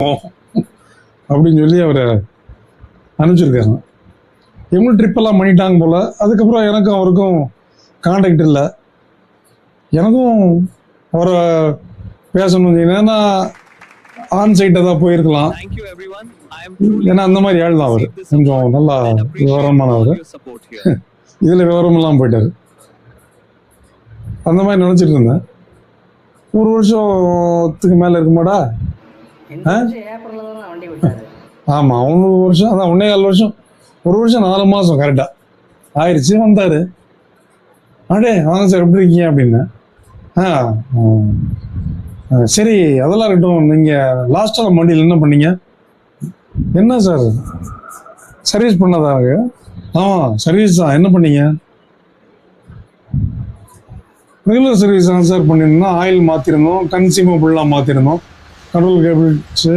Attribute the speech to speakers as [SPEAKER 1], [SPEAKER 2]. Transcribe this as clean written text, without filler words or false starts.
[SPEAKER 1] அப்படின்னு சொல்லி அவரை அனுப்பிச்சிருக்காங்க. இவங்களும் ட்ரிப்பெல்லாம் பண்ணிட்டாங்க போல். அதுக்கப்புறம் எனக்கும் அவருக்கும் கான்டாக்ட் இல்லை. எனக்கும் அவரை பேசணும், ஏன்னா ஆன்சைட்டை தான் போயிருக்கலாம். ஏன்னா அந்த மாதிரி ஆள் தான் அவர், கொஞ்சம் நல்லா விவரமானவர். இதில் விவரமெல்லாம் போயிட்டார். அந்த மாதிரி நினச்சிட்டு இருந்தேன். ஒரு வருஷத்துக்கு மேலே இருக்குமாடா? ஆமாம், 1 வருஷம், அதான் 1.25 வருஷம், 1 வருஷம் 4 மாதம் கரெக்டாக ஆயிடுச்சு. வந்தார். அடே வாங்க சார், எப்படி இருக்கீங்க அப்படின்னு. சரி, அதெல்லாம் இருக்கட்டும். நீங்கள் லாஸ்ட்டாக மண்டியில் என்ன பண்ணீங்க? என்ன சார் சர்வீஸ் பண்ணதாக? ஆமாம் சர்வீஸ் தான். என்ன பண்ணீங்க? ரெகுலர் சர்வீஸ் தான் சார் பண்ணியிருந்தோம். ஆயில் மாற்றிருந்தோம், கன்சியூமபிள்லாம் மாற்றிருந்தோம், கடவுள் கேபிள்ஸு